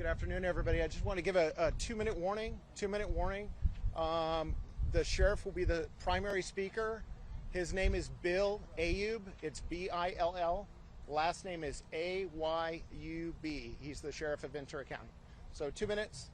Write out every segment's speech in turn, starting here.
Good afternoon, everybody. I just want to give a 2-minute warning. The sheriff will be the primary speaker. His name is Bill Ayub. It's B-I-L-L. Last name is A-Y-U-B. He's the sheriff of Ventura County. So 2 minutes.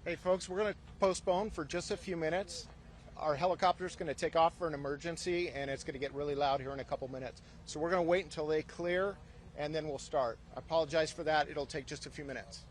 Hey folks, we're going to postpone for just a few minutes. Our helicopter is going to take off for an emergency and it's going to get really loud here in a couple minutes. So we're going to wait until they clear and then we'll start. I apologize for that. It'll take just a few minutes.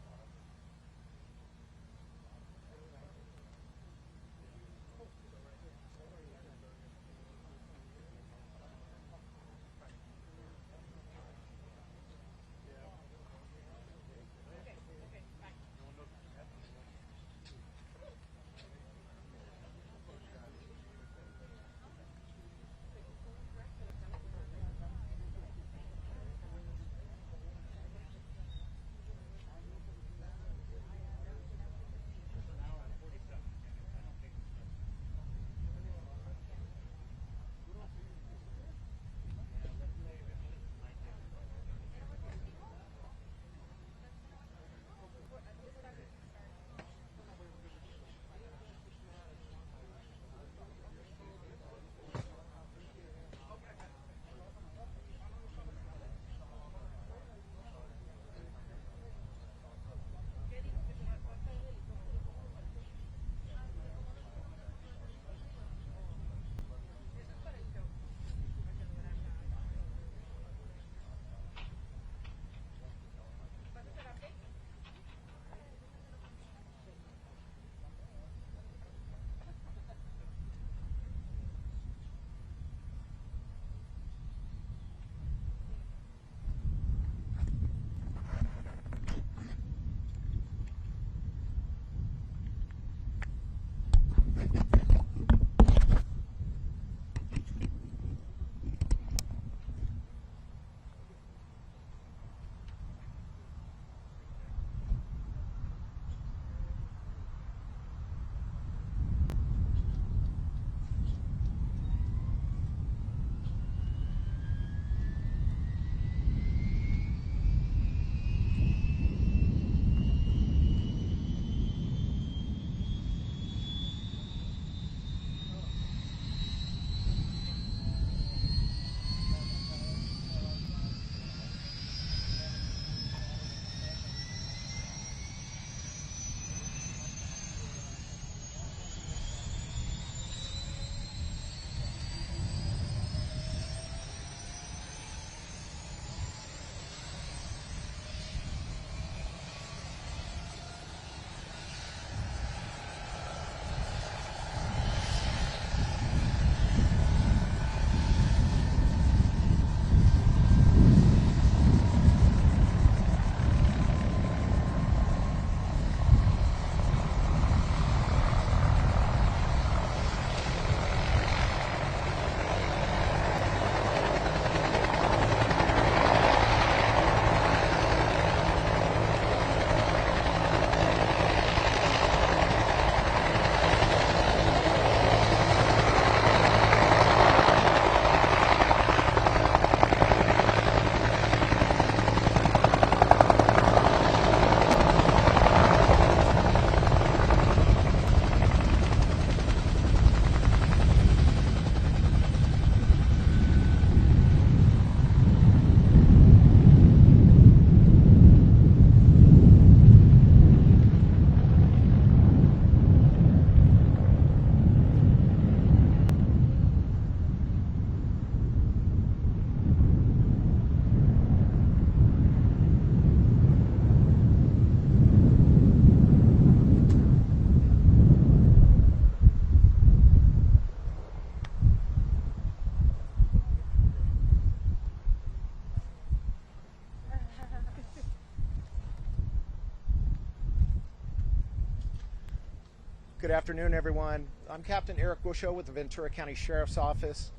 Good afternoon, everyone. I'm Captain Eric Busho with the Ventura County Sheriff's Office.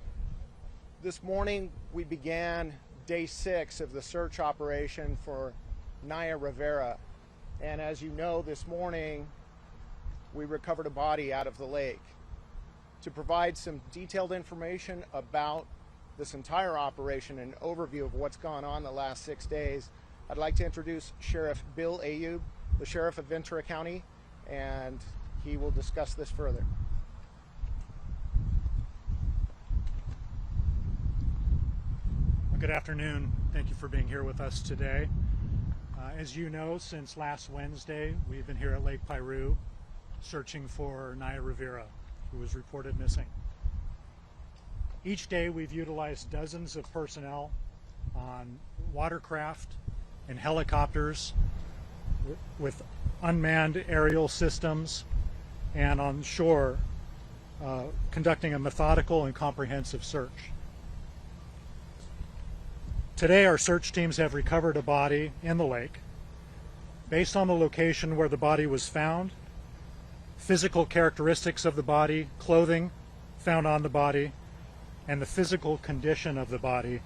This morning, we began day 6 of the search operation for Naya Rivera. And as you know, this morning, we recovered a body out of the lake. To provide some detailed information about this entire operation and overview of what's gone on the last 6 days, I'd like to introduce Sheriff Bill Ayub, the Sheriff of Ventura County, and he will discuss this further. Good afternoon. Thank you for being here with us today. As you know, since last Wednesday, we've been here at Lake Piru searching for Naya Rivera, who was reported missing. Each day we've utilized dozens of personnel on watercraft and helicopters with unmanned aerial systems and on shore, conducting a methodical and comprehensive search. Today our search teams have recovered a body in the lake. Based on the location where the body was found, physical characteristics of the body, clothing found on the body, and the physical condition of the body,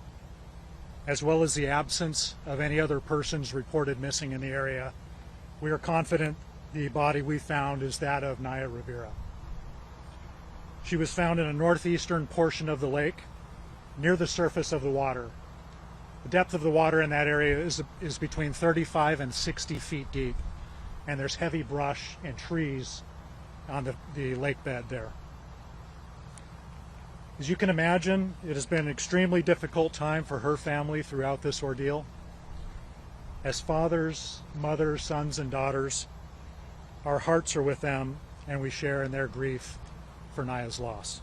as well as the absence of any other persons reported missing in the area, we are confident the body we found is that of Naya Rivera. She was found in a northeastern portion of the lake, near the surface of the water. The depth of the water in that area is between 35 and 60 feet deep, and there's heavy brush and trees on the lake bed there. As you can imagine, it has been an extremely difficult time for her family throughout this ordeal. As fathers, mothers, sons, and daughters, our hearts are with them, and we share in their grief for Naya's loss.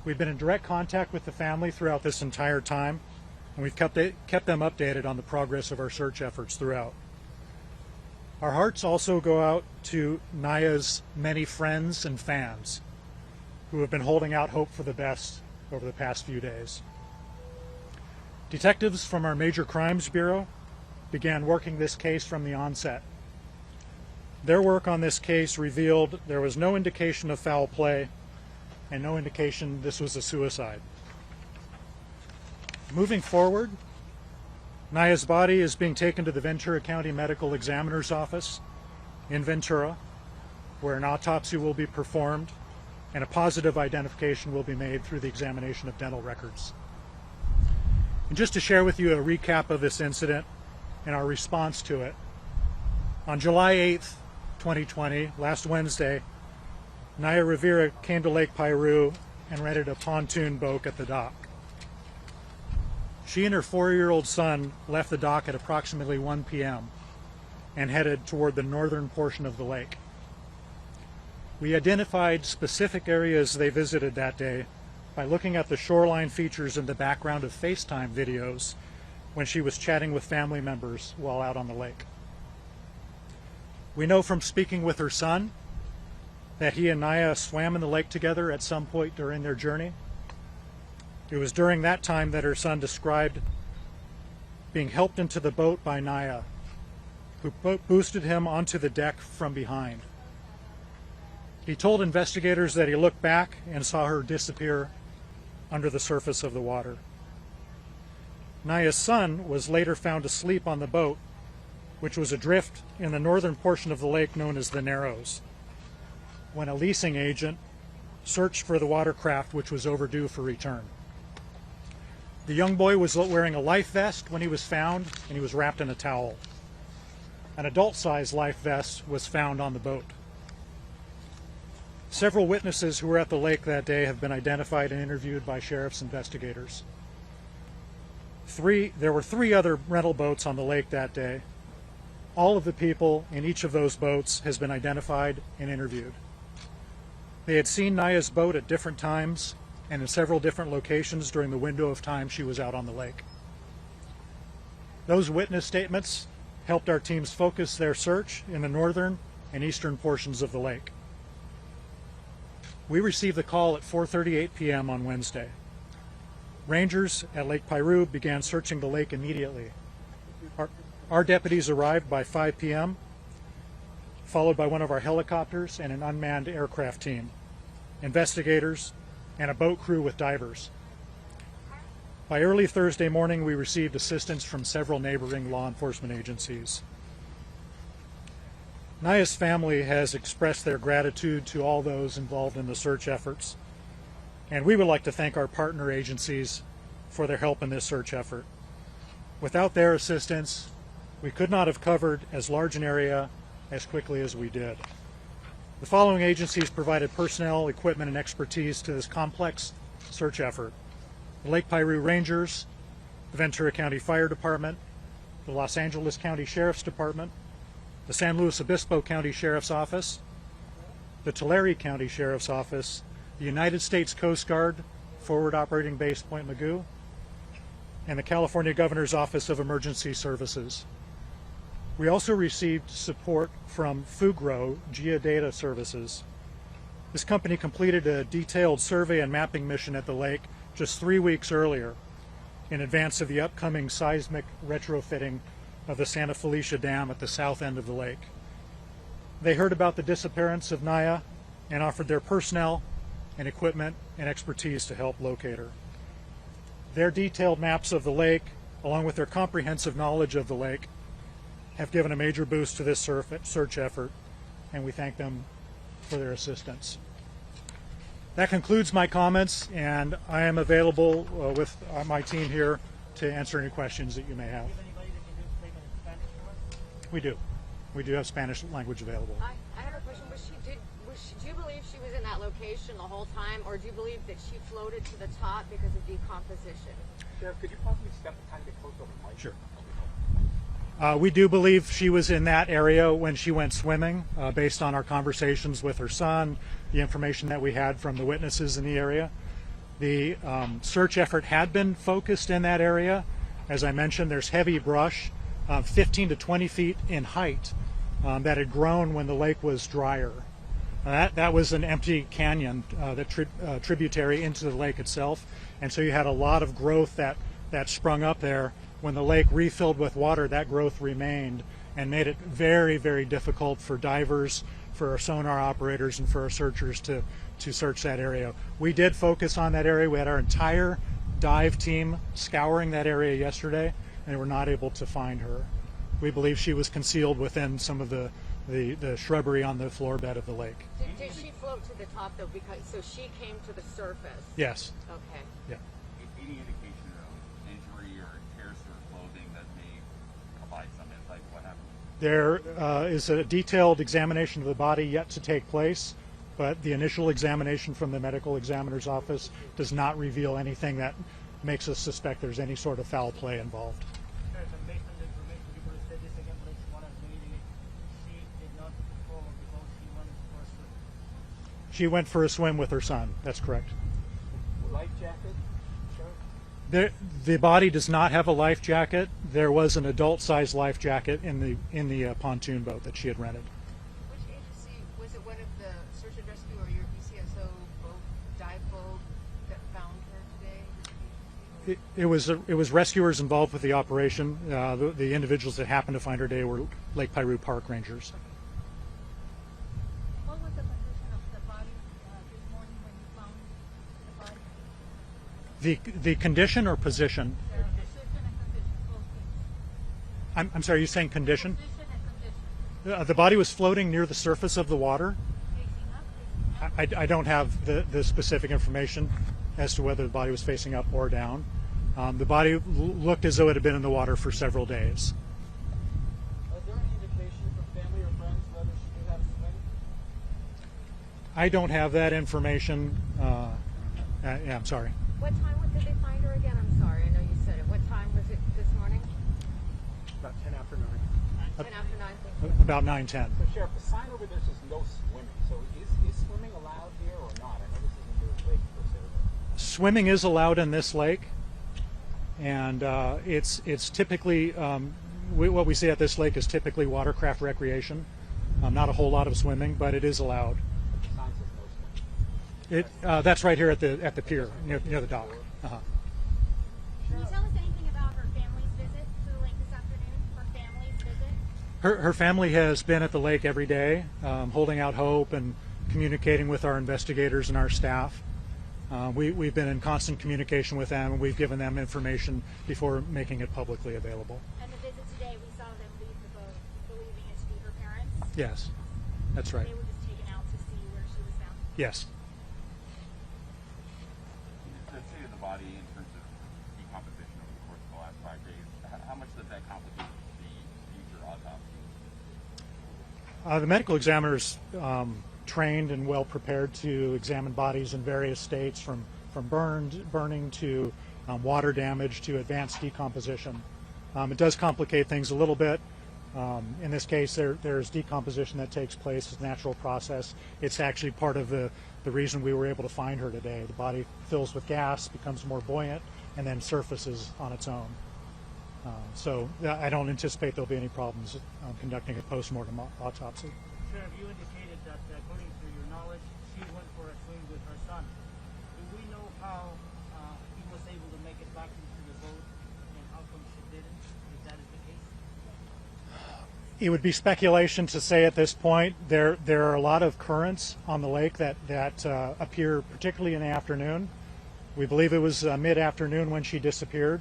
We've been in direct contact with the family throughout this entire time, and we've kept them updated on the progress of our search efforts throughout. Our hearts also go out to Naya's many friends and fans who have been holding out hope for the best over the past few days. Detectives from our Major Crimes Bureau began working this case from the onset. Their work on this case revealed there was no indication of foul play and no indication this was a suicide. Moving forward, Naya's body is being taken to the Ventura County Medical Examiner's Office in Ventura, where an autopsy will be performed and a positive identification will be made through the examination of dental records. And just to share with you a recap of this incident and our response to it, on July 8th, 2020, last Wednesday, Naya Rivera came to Lake Piru and rented a pontoon boat at the dock. She and her 4-year-old son left the dock at approximately 1 p.m. and headed toward the northern portion of the lake. We identified specific areas they visited that day by looking at the shoreline features in the background of FaceTime videos when she was chatting with family members while out on the lake. We know from speaking with her son that he and Naya swam in the lake together at some point during their journey. It was during that time that her son described being helped into the boat by Naya, who boosted him onto the deck from behind. He told investigators that he looked back and saw her disappear under the surface of the water. Naya's son was later found asleep on the boat, which was adrift in the northern portion of the lake known as the Narrows, when a leasing agent searched for the watercraft, which was overdue for return. The young boy was wearing a life vest when he was found, and he was wrapped in a towel. An adult-sized life vest was found on the boat. Several witnesses who were at the lake that day have been identified and interviewed by sheriff's investigators. There were 3 other rental boats on the lake that day. All of the people in each of those boats has been identified and interviewed. They had seen Naya's boat at different times and in several different locations during the window of time she was out on the lake. Those witness statements helped our teams focus their search in the northern and eastern portions of the lake. We received the call at 4:38 p.m. on Wednesday. Rangers at Lake Piru began searching the lake immediately. Our deputies arrived by 5 p.m., followed by one of our helicopters and an unmanned aircraft team, investigators, and a boat crew with divers. By early Thursday morning, we received assistance from several neighboring law enforcement agencies. Naya's family has expressed their gratitude to all those involved in the search efforts, and we would like to thank our partner agencies for their help in this search effort. Without their assistance, we could not have covered as large an area as quickly as we did. The following agencies provided personnel, equipment, and expertise to this complex search effort: the Lake Piru Rangers, the Ventura County Fire Department, the Los Angeles County Sheriff's Department, the San Luis Obispo County Sheriff's Office, the Tulare County Sheriff's Office, the United States Coast Guard, Forward Operating Base Point Mugu, and the California Governor's Office of Emergency Services. We also received support from Fugro Geodata Services. This company completed a detailed survey and mapping mission at the lake just 3 weeks earlier, in advance of the upcoming seismic retrofitting of the Santa Felicia Dam at the south end of the lake. They heard about the disappearance of Naya and offered their personnel and equipment and expertise to help locate her. Their detailed maps of the lake, along with their comprehensive knowledge of the lake, have given a major boost to this search effort, and we thank them for their assistance. That concludes my comments, and I am available with my team here to answer any questions that you may have. We do. We do have Spanish language available. I have a question. Do you believe she was in that location the whole time, or do you believe that she floated to the top because of decomposition? Sheriff, could you possibly step a tiny bit closer over the mic? Sure. We do believe she was in that area when she went swimming, based on our conversations with her son, the information that we had from the witnesses in the area. The search effort had been focused in that area. As I mentioned, there's heavy brush, 15 to 20 feet in height, that had grown when the lake was drier. That was an empty canyon, tributary into the lake itself, and so you had a lot of growth that sprung up there. When the lake refilled with water, that growth remained and made it very, very difficult for divers, for our sonar operators, and for our searchers to search that area. We did focus on that area. We had our entire dive team scouring that area yesterday, and were not able to find her. We believe she was concealed within some of the shrubbery on the floor bed of the lake. Did she float to the top, though? So she came to the surface? Yes. Okay. Yeah. Any indication of injury or tears to her clothing that may provide some insight to what happened? There is a detailed examination of the body yet to take place, but the initial examination from the medical examiner's office does not reveal anything that makes us suspect there's any sort of foul play involved. She went for a swim with her son. That's correct. Life jacket? Sure. The body does not have a life jacket. There was an adult-sized life jacket in the pontoon boat that she had rented. Which agency was it? One of the search and rescue or your BCSO boat, dive boat that found her today? It was rescuers involved with the operation. The individuals that happened to find her today were Lake Piru Park Rangers. What was the position of the body this morning when you found the body? The condition or position? The position and condition, both things. I'm sorry, you're saying condition? Position and condition. The body was floating near the surface of the water. Facing up, facing down. I don't have the specific information as to whether the body was facing up or down. The body looked as though it had been in the water for several days. Was there any indication from family or friends whether she knew how to swim? I don't have that information. Yeah, I'm sorry. What time did they find her again? I'm sorry. I know you said it. What time was it this morning? About 10 after 9. 10 after 9. About 9:10. So, Sheriff, the sign over there says no swimming. So is swimming allowed here or not? I know this isn't the lake per se. Swimming is allowed in this lake, and it's typically what we see at this lake is typically watercraft recreation. Not a whole lot of swimming, but it is allowed. The sign says no swimming. That's right here at the pier near the dock. Uh-huh. Can you tell us anything about her family's visit to the lake this afternoon? Her family's visit? Her family has been at the lake every day, holding out hope and communicating with our investigators and our staff. We've been in constant communication with them, and we've given them information before making it publicly available. And the visit today, we saw them leave the boat, believing it to be her parents. Yes, that's right. They were just taken out to see where she was found. Yes. The state of the body in terms of decomposition over the course of the last 5 days, how much does that complicate the future autopsy? The medical examiner's trained and well prepared to examine bodies in various states, from burning to water damage to advanced decomposition. It does complicate things a little bit. In this case, there's decomposition that takes place as a natural process. It's actually part of the reason we were able to find her today. The body fills with gas, becomes more buoyant, and then surfaces on its own. So I don't anticipate there'll be any problems conducting a post-mortem autopsy. Sheriff, you indicated that according to your knowledge, she went for a swim with her son. Do we know how he was able to make it back into the boat, and how come she didn't, if that is the case? It would be speculation to say at this point. There are a lot of currents on the lake that appear particularly in the afternoon. We believe it was mid-afternoon when she disappeared.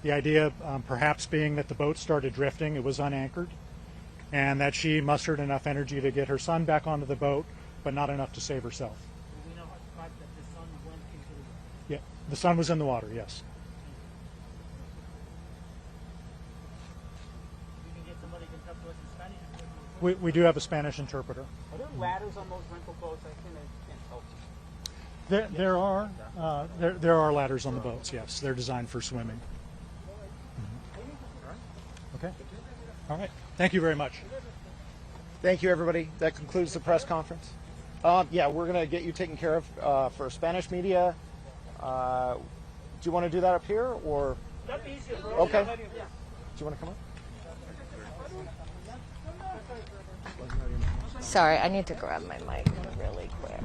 The idea perhaps being that the boat started drifting, it was unanchored, and that she mustered enough energy to get her son back onto the boat, but not enough to save herself. Do we know for a fact that the son went into the boat? Yeah, the son was in the water, yes. We can get somebody who can talk to us in Spanish? We do have a Spanish interpreter. Are there ladders on those rental boats? I can't tell. There are ladders on the boats, yes. They're designed for swimming. Okay. All right. Thank you very much. Thank you, everybody. That concludes the press conference. Yeah, we're going to get you taken care of for Spanish media. Do you want to do that up here, or? That'd be easier, bro. Okay. Do you want to come up? Sorry, I need to grab my mic really quick.